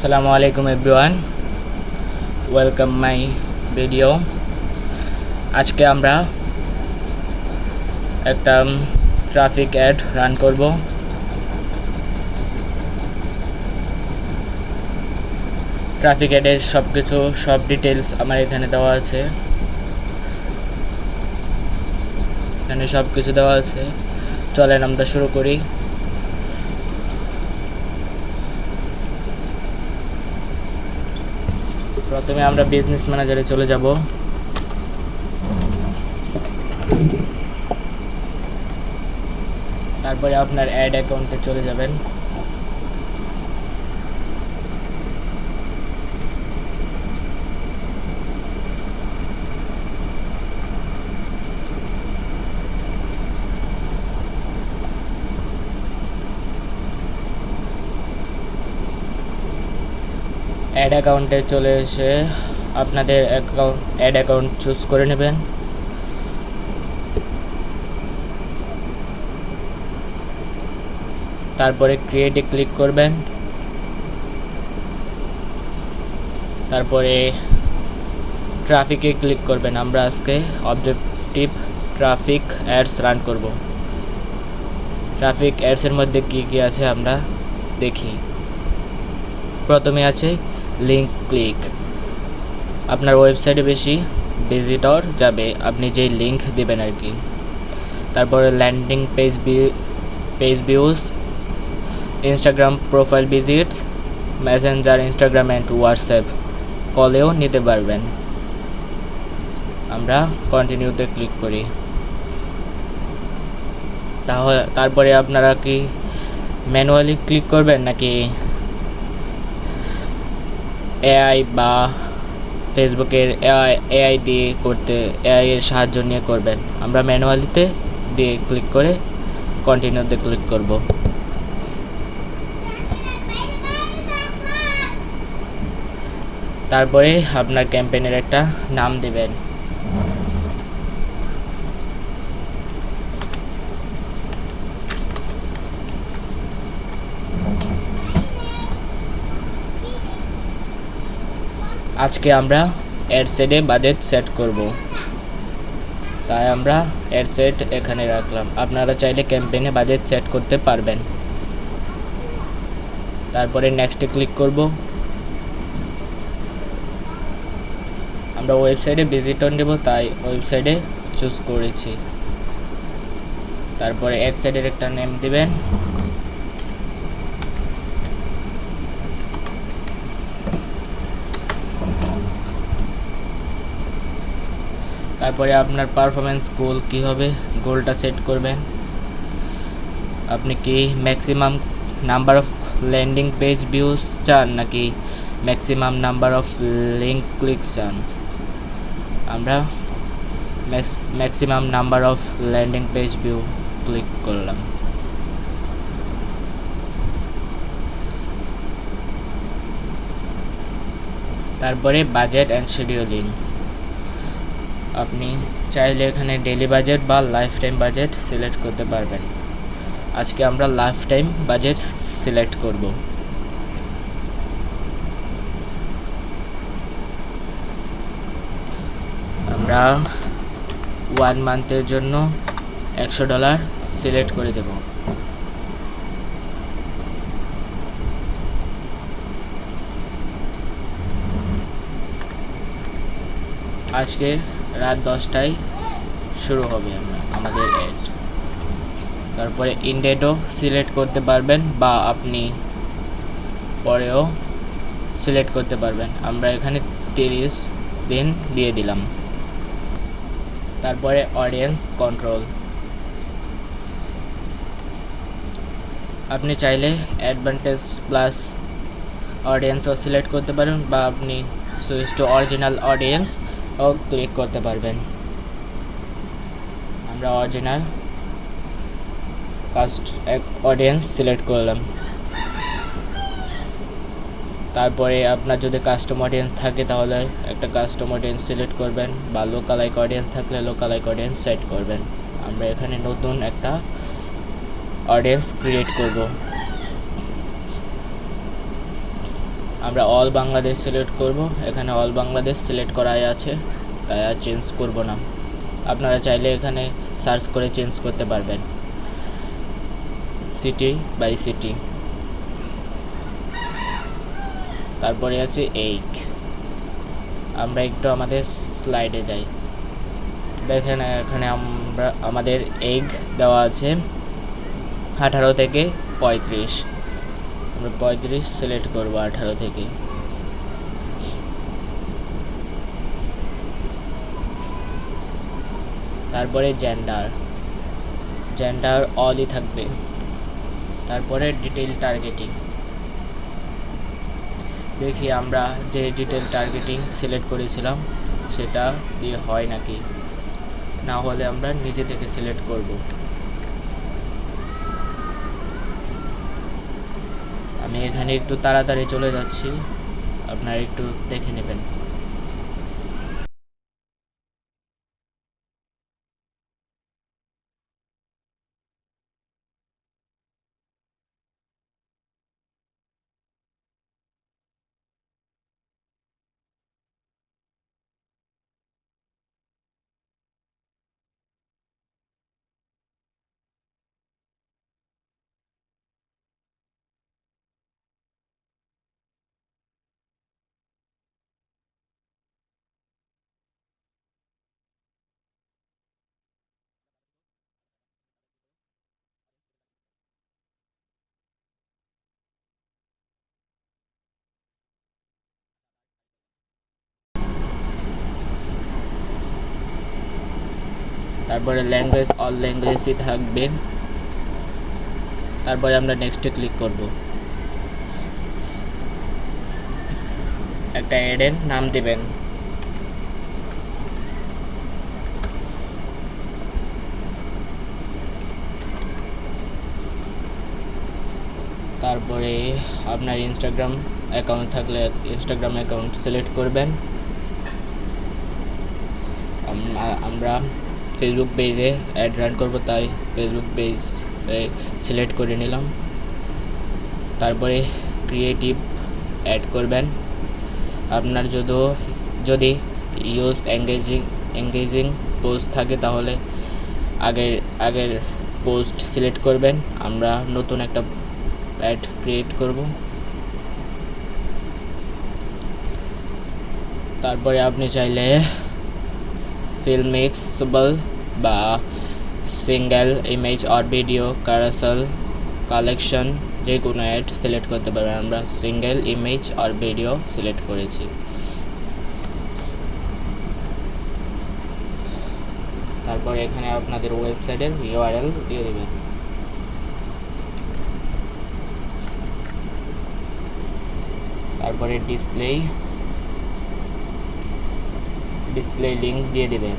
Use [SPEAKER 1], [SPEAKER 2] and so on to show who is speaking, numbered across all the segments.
[SPEAKER 1] Assalamualaikum everyone, welcome my video। আজকে আমরা একটা ট্রাফিক অ্যাড রান করব। ট্রাফিক অ্যাডের সব ডিটেলস আমার এখানে দেওয়া আছে। এখানে সব কিছু দেওয়া আছে। চলেন আমরা শুরু করি। প্রথমে আমরা বিজনেস ম্যানেজারে চলে যাব। তারপরে আপনার অ্যাড অ্যাকাউন্টে চলে যাবেন। অ্যাড অ্যাকাউন্টে চলে এসে আপনাদের অ্যাড অ্যাকাউন্ট চুজ করে নেবেন। তারপরে ক্রিয়েটে ক্লিক করবেন। তারপরে ট্রাফিকে ক্লিক করবেন। আমরা আজকে অবজেক্টিভ ট্রাফিক অ্যাডস রান করব। ট্রাফিক অ্যাডসের মধ্যে কি আছে আমরা দেখি। প্রথমে আছে লিঙ্ক ক্লিক। আপনার ওয়েবসাইটে বেশি ভিজিটর যাবে আপনি যেই লিঙ্ক দিবেন আর কি। তারপরে landing page views, Instagram profile visits, Messenger, Instagram and WhatsApp কলেও নিতে পারবেন। আমরা কন্টিনিউতে ক্লিক করি। তারপরে আপনারা কি ম্যানুয়ালি ক্লিক করবেন নাকি এআই বা ফেসবুকের এআই দিয়ে এআই এর সাহায্য নিয়ে করবেন? আমরা ম্যানুয়ালিতে দিয়ে ক্লিক করে কন্টিনিউতে ক্লিক করব। তারপরে আপনার ক্যাম্পেইনের একটা নাম দেবেন। আজকে আমরা অ্যাডসেটে বাজেট সেট করব, তাই আমরা অ্যাডসেট এখানে রাখলাম। আপনারা চাইলে ক্যাম্পেইনে বাজেট সেট করতে পারবেন। তারপরে নেক্সটে ক্লিক করব। আমরা ওয়েবসাইটে ভিজিটর নেব, তাই ওয়েবসাইটে চুজ করেছি। তারপরে অ্যাডসেটের একটা নেম দিবেন। তারপরে আপনার পারফরমেন্স গোল কী হবে, গোলটা সেট করবেন। আপনি কি maximum number of landing page views চান নাকি maximum number of link click চান? আমরা maximum number of landing page view click করলাম। তারপরে বাজেট অ্যান্ড শিডিউলিং। আপনি চাইলে এখানে ডেইলি বাজেট বা লাইফ টাইম বাজেট সিলেক্ট করতে পারবেন। আজকে আমরা লাইফ টাইম বাজেট সিলেক্ট করব। আমরা 1 মান্থের জন্য $100 সিলেক্ট করে দেব। আজকে রাত 10টায় শুরু হবে আমাদের অ্যাড। তারপরে ইনডেটও সিলেক্ট করতে পারবেন বা আপনি পরেও সিলেক্ট করতে পারবেন। আমরা এখানে 30 দিন দিয়ে দিলাম। তারপরে অডিয়েন্স কন্ট্রোল। আপনি চাইলে অ্যাডভান্টেজ প্লাস অডিয়েন্সও সিলেক্ট করতে পারেন বা আপনি সুইচ টু অরিজিনাল অডিয়েন্সও ক্লিক করতে পারবেন। আমরা অরিজিনাল অডিয়েন্স সিলেক্ট করলাম। তারপরে আপনার যদি কাস্টম অডিয়েন্স থাকে তাহলে একটা কাস্টম অডিয়েন্স সিলেক্ট করবেন বা লোকালাইক অডিয়েন্স থাকলে লোকালাইক অডিয়েন্স সেট করবেন। আমরা এখানে নতুন একটা অডিয়েন্স ক্রিয়েট করব। আমরা অল বাংলাদেশ সিলেক্ট করব। এখানে অল বাংলাদেশ সিলেক্ট করাই আছে, তাই আর চেঞ্জ করব না। আপনারা চাইলে এখানে সার্চ করে চেঞ্জ করতে পারবেন, সিটি বাই সিটি। তারপরে আছে এগ। আমরা একটু আমাদের স্লাইডে যাই। দেখেন এখানে আমাদের এগ দেওয়া আছে 18 থেকে 35। আমরা 35 সিলেক্ট করব 18 থেকে। তারপরে জেন্ডার অলই থাকবে। তারপরে ডিটেইল টার্গেটিং। দেখি আমরা যে ডিটেইল টার্গেটিং সিলেক্ট করেছিলাম সেটা দিয়ে হয় নাকি, না হলে আমরা নিজে থেকে সিলেক্ট করব। আমি এখানে একটু তাড়াতাড়ি চলে যাচ্ছি, আপনারা একটু দেখে নেবেন। তারপরে ল্যাঙ্গুয়েজ অল ল্যাঙ্গুয়েজই থাকবে। তারপরে আমরা নেক্সটে ক্লিক করব। একটা অ্যাডের নাম দেবেন। তারপরে আপনার ইনস্টাগ্রাম অ্যাকাউন্ট থাকলে ইনস্টাগ্রাম অ্যাকাউন্ট সিলেক্ট করবেন। আমরা ফেসবুক পেজে অ্যাড রান করব, তাই ফেসবুক পেজ সিলেক্ট করে নিলাম। তারপরে ক্রিয়েটিভ অ্যাড করবেন। আপনার যদি ইউজ এঙ্গেজিং পোস্ট থাকে তাহলে আগের পোস্ট সিলেক্ট করবেন। আমরা নতুন একটা অ্যাড ক্রিয়েট করব। তারপরে আপনি চাইলে ফিল্মিক্সেবল বা single image or video carousel collection যে কোনো অ্যাড সিলেক্ট করতে পারবেন। আমরা single image or video select করেছি। তারপর এখানে আপনাদের ওয়েবসাইটের ইউআরএল দিয়ে দেবেন। তারপরে ডিসপ্লে লিংক দিয়ে দেবেন।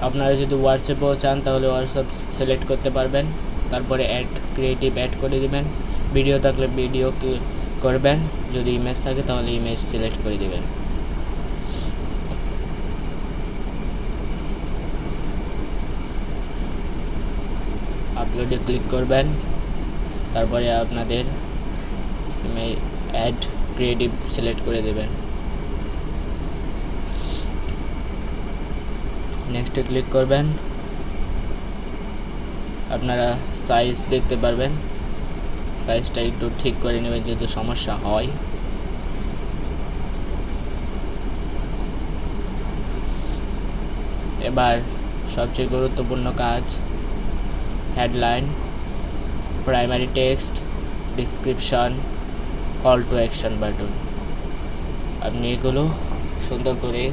[SPEAKER 1] আপনারা যদি হোয়াটসঅ্যাপও চান তাহলে হোয়াটসঅ্যাপ সিলেক্ট করতে পারবেন। তারপরে ক্রিয়েটিভ অ্যাড করে দেবেন। ভিডিও থাকলে ভিডিও করবেন, যদি ইমেজ থাকে তাহলে ইমেজ সিলেক্ট করে দেবেন। আপলোডে ক্লিক করবেন। তারপরে আপনাদের অ্যাড ক্রিয়েটিভ সিলেক্ট করে দেবেন। নেক্সটে ক্লিক করবেন। আপনারা সাইজ দেখতে পারবেন, সাইজটা একটু ঠিক করে নেবেন যদি সমস্যা হয়। এবার সবচেয়ে গুরুত্বপূর্ণ কাজ, headline, primary text, description, call to action button. আপনি এগুলো সুন্দর করে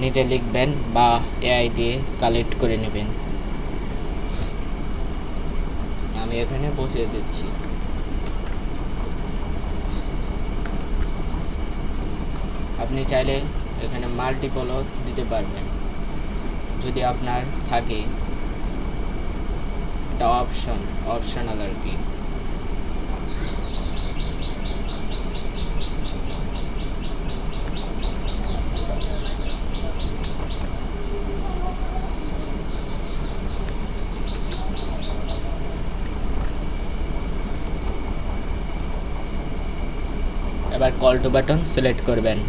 [SPEAKER 1] নিজে লিখবেন বা এআই দিয়ে কালেক্ট করে নেবেন। আমি এখানে বসিয়ে দিচ্ছি। আপনি চাইলে এখানে মাল্টিপলও দিতে পারবেন যদি আপনার থাকে, এটা অপশনাল আর কি। কল টু বাটন সিলেক্ট করবেন।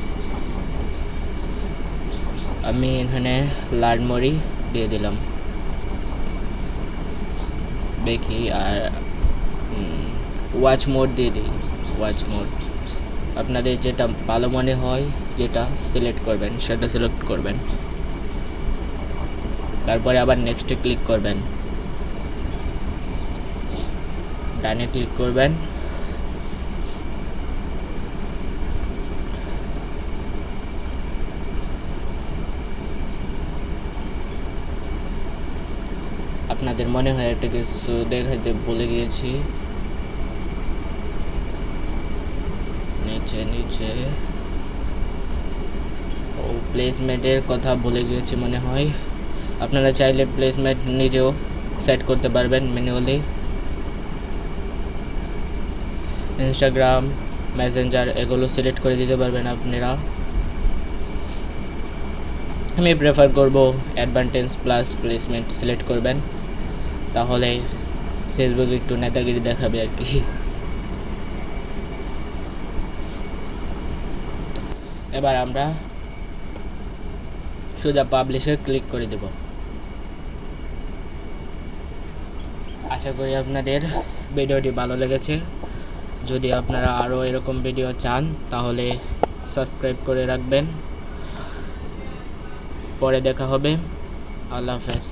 [SPEAKER 1] আমি এখানে লার্ন মোরই দিয়ে দিলাম, দেখি। আর ওয়াচ মোড দিয়ে দিই, ওয়াচ মোড। আপনাদের যেটা ভালো মনে হয় যেটা সিলেক্ট করবেন সেটা সিলেক্ট করবেন। তারপরে আবার নেক্সটে ক্লিক করবেন, ডানে ক্লিক করবেন। আপনাদের মনে হয় একটা কিছু দেখাইতে ভুলে গিয়েছি, নিচে ও প্লেসমেন্টের কথা ভুলে গিয়েছি মনে হয়। আপনারা চাইলে প্লেসমেন্ট নিজেও সেট করতে পারবেন ম্যানুয়ালি। ইনস্টাগ্রাম, মেসেঞ্জার এগুলো সিলেক্ট করে দিতে পারবেন আপনারা। আমি প্রেফার করব অ্যাডভান্টেজ প্লাস প্লেসমেন্ট সিলেক্ট করবেন, তাহলে ফেসবুক একটু নেতাগিরি দেখাবে আর কি। এবার আমরা সোজা পাবলিশে ক্লিক করে দেব। আশা করি আপনাদের ভিডিওটি ভালো লেগেছে। যদি আপনারা আরও এরকম ভিডিও চান তাহলে সাবস্ক্রাইব করে রাখবেন। পরে দেখা হবে। আল্লাহ হাফেজ।